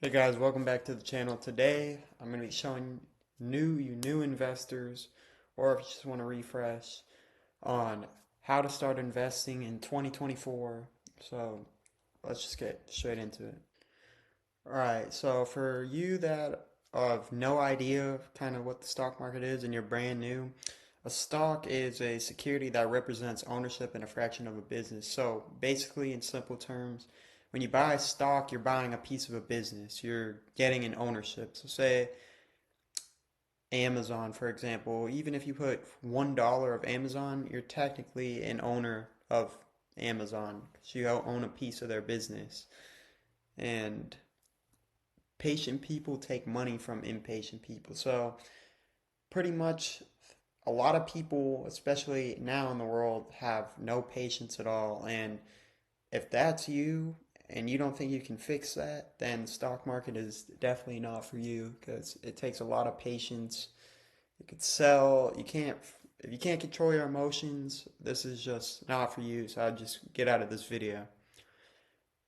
Hey guys, welcome back to the channel. Today I'm going to be showing new investors, or if you just want to refresh, on how to start investing in 2024. So let's just get straight into it. Alright, so for you that have no idea kind of what the stock market is and you're brand new, a stock is a security that represents ownership in a fraction of a business. So basically, in simple terms, when you buy a stock, you're buying a piece of a business. You're getting an ownership. So say Amazon, for example, even if you put $1 of Amazon, you're technically an owner of Amazon because you own a piece of their business. And patient people take money from impatient people. So pretty much a lot of people, especially now in the world, have no patience at all. And if that's you and you don't think you can fix that, then the stock market is definitely not for you because it takes a lot of patience. You could sell, you can't, if you can't control your emotions, this is just not for you. So I'd just get out of this video.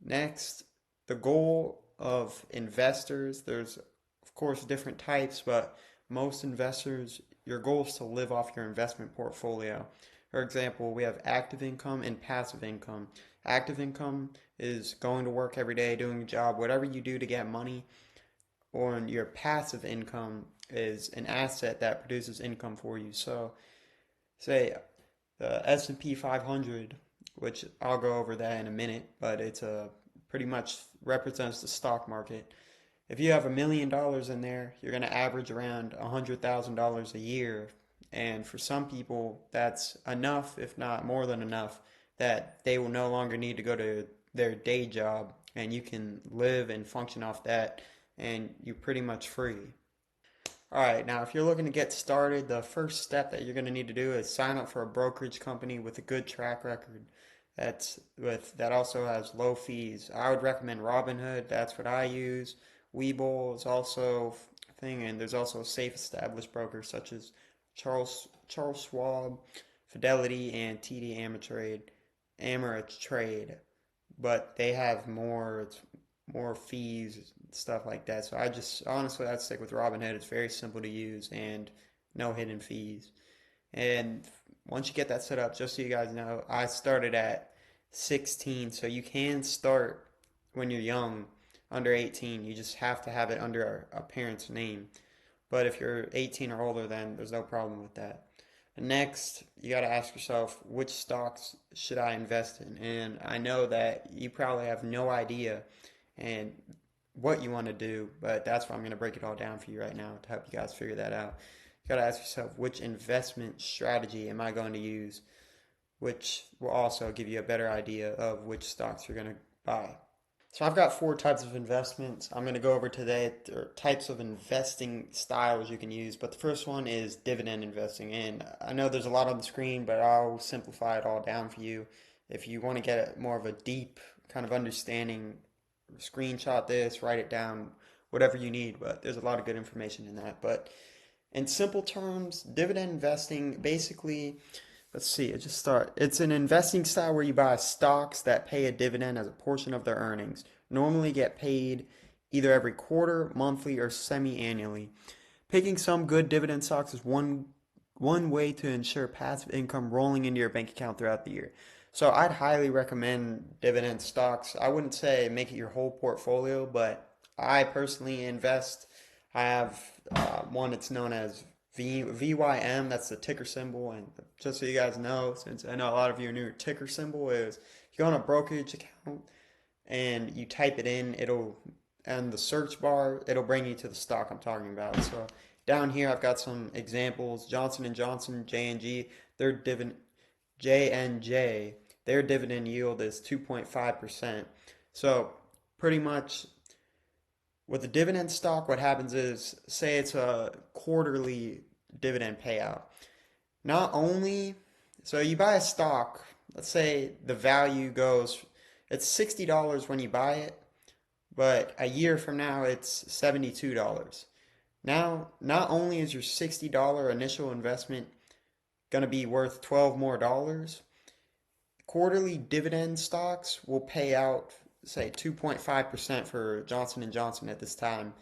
Next, the goal of investors, there's of course different types, but most investors, your goal is to live off your investment portfolio. For example, we have active income and passive income. Active income is going to work every day, doing a job, whatever you do to get money, or your passive income is an asset that produces income for you. So, say the S&P 500, which I'll go over that in a minute, but it's a pretty much represents the stock market. If you have $1 million in there, you're going to average around $100,000 a year. And for some people, that's enough, if not more than enough, that they will no longer need to go to their day job and you can live and function off that and you're pretty much free. All right, now if you're looking to get started, the first step that you're going to need to do is sign up for a brokerage company with a good track record. That also has low fees. I would recommend Robinhood. That's what I use. Webull is also a thing, and there's also safe established brokers such as Charles Schwab, Fidelity, and TD Ameritrade. But they have more fees, stuff like that. So I just honestly I'd stick with Robinhood. It's very simple to use and no hidden fees. And once you get that set up, just so you guys know, I started at 16, so you can start when you're young, under 18. You just have to have it under a parent's name. But if you're 18 or older, then there's no problem with that. Next, you got to ask yourself, which stocks should I invest in? And I know that you probably have no idea and what you want to do, but that's why I'm going to break it all down for you right now to help you guys figure that out. You got to ask yourself, which investment strategy am I going to use, which will also give you a better idea of which stocks you're going to buy. So I've got four types of investments. I'm going to go over today types of investing styles you can use, but the first one is dividend investing. And I know there's a lot on the screen, but I'll simplify it all down for you. If you want to get more of a deep kind of understanding, screenshot this, write it down, whatever you need, but there's a lot of good information in that. But in simple terms, dividend investing basically, let's see, it just start. It's an investing style where you buy stocks that pay a dividend as a portion of their earnings. Normally get paid either every quarter, monthly, or semi-annually. Picking some good dividend stocks is one way to ensure passive income rolling into your bank account throughout the year. So I'd highly recommend dividend stocks. I wouldn't say make it your whole portfolio, but I personally invest. I have one that's known as VYM, that's the ticker symbol. And just so you guys know, since I know a lot of you are new, ticker symbol is you go on a brokerage account and you type it in, it'll, and the search bar, it'll bring you to the stock I'm talking about. So down here, I've got some examples. Johnson and Johnson, J&G, their dividend, J&J, their dividend yield is 2.5%. So pretty much with a dividend stock, what happens is, say it's a quarterly dividend payout. Not only, so you buy a stock, let's say the value goes, it's $60 when you buy it, but a year from now it's $72. Now, not only is your $60 initial investment going to be worth 12 more dollars, quarterly dividend stocks will pay out say 2.5% for Johnson and Johnson at this time,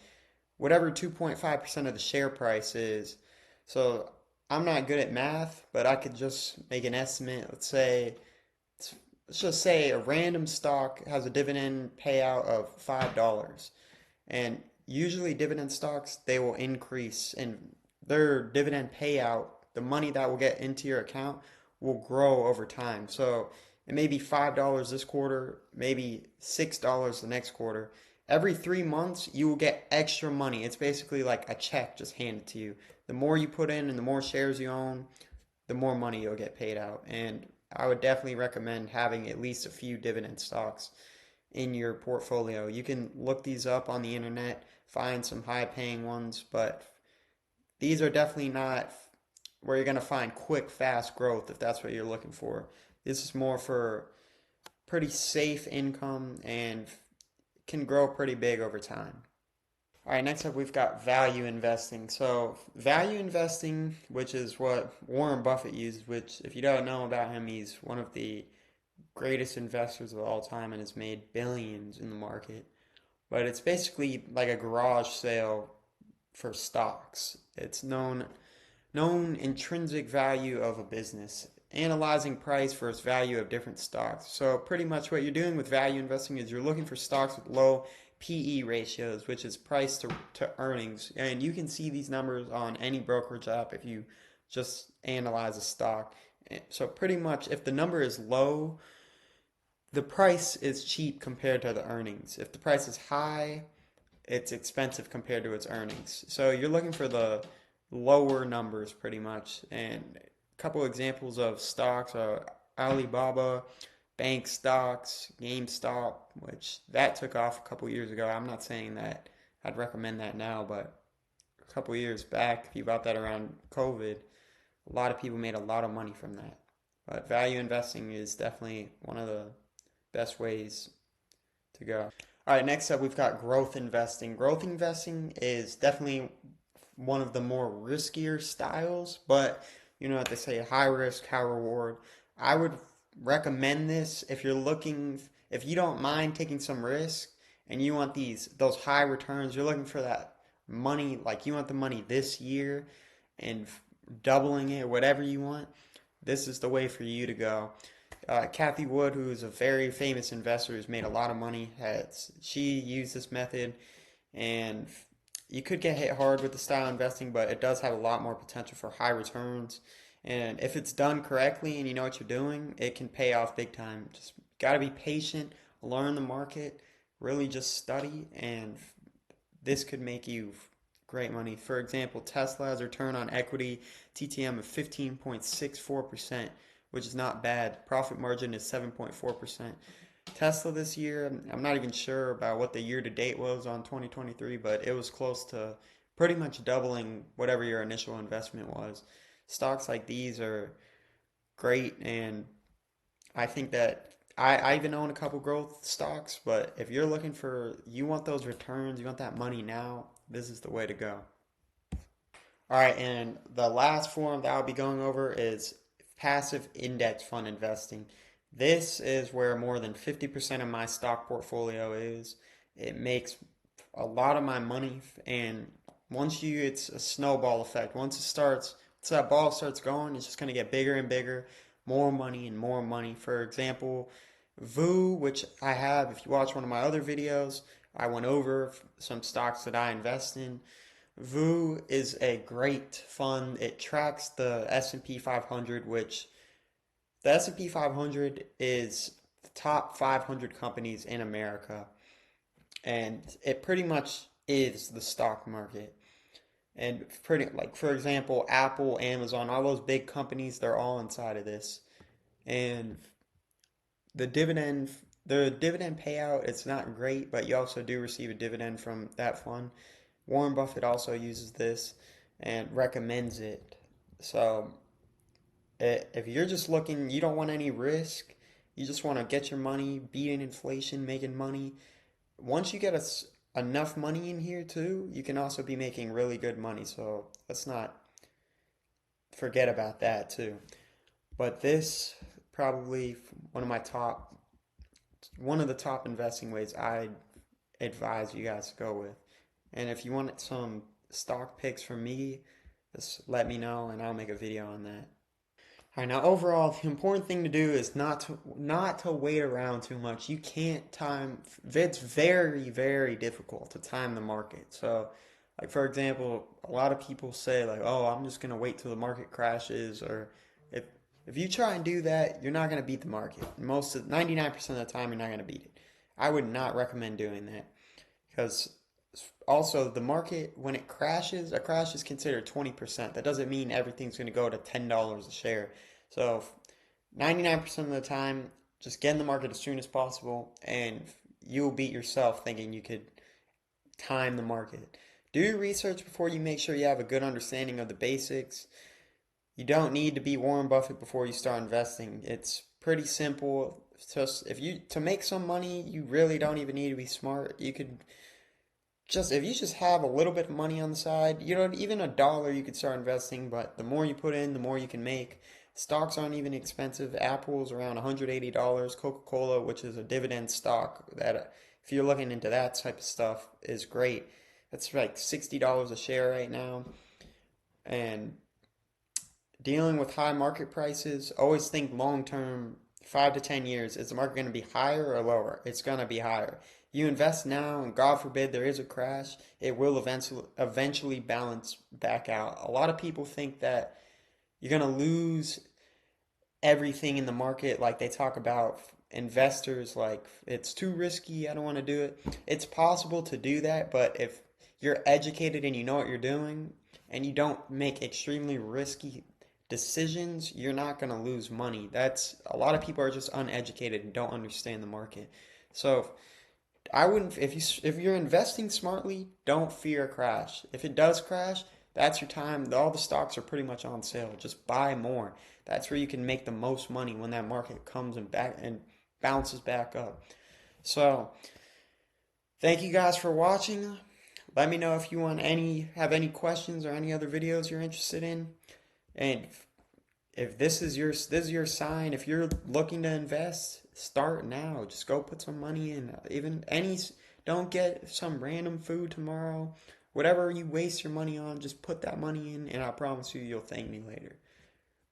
whatever 2.5% of the share price is. So I'm not good at math, but I could just make an estimate. Let's just say a random stock has a dividend payout of $5. And usually dividend stocks, they will increase and their dividend payout, the money that will get into your account will grow over time. So it may be $5 this quarter, maybe $6 the next quarter. Every 3 months, you will get extra money. It's basically like a check just handed to you. The more you put in and the more shares you own, the more money you'll get paid out. And I would definitely recommend having at least a few dividend stocks in your portfolio. You can look these up on the internet, find some high paying ones, but these are definitely not where you're going to find quick, fast growth if that's what you're looking for. This is more for pretty safe income and can grow pretty big over time. All right, next up we've got value investing. So, value investing, which is what Warren Buffett uses, which, if you don't know about him, he's one of the greatest investors of all time and has made billions in the market. But it's basically like a garage sale for stocks. It's known intrinsic value of a business, analyzing price versus value of different stocks. So pretty much what you're doing with value investing is you're looking for stocks with low PE ratios, which is price to earnings. And you can see these numbers on any brokerage app if you just analyze a stock. So pretty much if the number is low, the price is cheap compared to the earnings. If the price is high, it's expensive compared to its earnings. So you're looking for the lower numbers pretty much. And a couple examples of stocks are Alibaba, bank stocks, GameStop, which that took off a couple years ago. I'm not saying that I'd recommend that now, but a couple years back, if you bought that around COVID, a lot of people made a lot of money from that. But value investing is definitely one of the best ways to go. All right, next up we've got growth investing. Growth investing is definitely one of the more riskier styles, but you know what they say, high risk, high reward. I would recommend this if you don't mind taking some risk and you want those high returns, you're looking for that money, like you want the money this year and doubling it, whatever you want, this is the way for you to go. Kathy Wood, who's a very famous investor who's made a lot of money, she used this method, and you could get hit hard with the style investing, but it does have a lot more potential for high returns. And if it's done correctly and you know what you're doing, it can pay off big time. Just got to be patient, learn the market, really just study, and this could make you great money. For example, Tesla has a return on equity TTM of 15.64%, which is not bad. Profit margin is 7.4%. Tesla this year, I'm not even sure about what the year to date was on 2023, but it was close to pretty much doubling whatever your initial investment was. Stocks like these are great, and I think that I even own a couple growth stocks, but if you're looking you want those returns, you want that money now, this is the way to go. All right, and the last form that I'll be going over is passive index fund investing. This is where more than 50% of my stock portfolio is. It makes a lot of my money, and it's a snowball effect. Once that ball starts going, it's just going to get bigger and bigger, more money and more money. For example, VU, which I have, if you watch one of my other videos, I went over some stocks that I invest in. VU is a great fund. It tracks the S&P 500, which the S&P 500 is the top 500 companies in America, and it pretty much is the stock market. And pretty like for example, Apple, Amazon, all those big companies, they're all inside of this. And the dividend the dividend payout, it's not great, but you also do receive a dividend from that fund. Warren Buffett also uses this and recommends it. So if you're just looking, you don't want any risk, you just want to get your money, beating inflation, making money. Once you get enough money in here too, you can also be making really good money. So let's not forget about that too. But this probably one of my one of the top investing ways I advise you guys to go with. And if you want some stock picks from me, just let me know and I'll make a video on that. All right, now overall, the important thing to do is not to wait around too much. You can't time. It's very difficult to time the market. So, like for example, a lot of people say like, "Oh, I'm just gonna wait till the market crashes," or if if you try and do that, you're not gonna beat the market. 99% of the time, you're not gonna beat it. I would not recommend doing that because also the market when it crashes, a crash is considered 20%. That doesn't mean everything's going to go to $10 a share. So 99% of the time, just get in the market as soon as possible and you'll beat yourself thinking you could time the market. Do your research before you make sure you have a good understanding of the basics. You don't need to be Warren Buffett before you start investing. It's pretty simple. Just if you to make some money, you really don't even need to be smart. You could just if you just have a little bit of money on the side, you know, even a dollar you could start investing, but the more you put in, the more you can make. Stocks aren't even expensive. Apple's around $180. Coca-Cola, which is a dividend stock, that if you're looking into that type of stuff, is great. That's like $60 a share right now. And dealing with high market prices, always think long term, 5 to 10 years. Is the market going to be higher or lower? It's going to be higher. You invest now, and God forbid there is a crash, it will eventually balance back out. A lot of people think that you're going to lose everything in the market, like they talk about investors, like it's too risky, I don't want to do it. It's possible to do that, but if you're educated and you know what you're doing and you don't make extremely risky decisions, you're not going to lose money. That's a lot of people are just uneducated and don't understand the market. So I wouldn't if you're investing smartly, don't fear a crash. If it does crash, that's your time. All the stocks are pretty much on sale. Just buy more. That's where you can make the most money when that market comes and back and bounces back up. So, thank you guys for watching. Let me know if you want have any questions or any other videos you're interested in. And if this is your sign, if you're looking to invest, start now. Just go put some money in. Even any don't get some random food tomorrow. Whatever you waste your money on, just put that money in and I promise you you'll thank me later.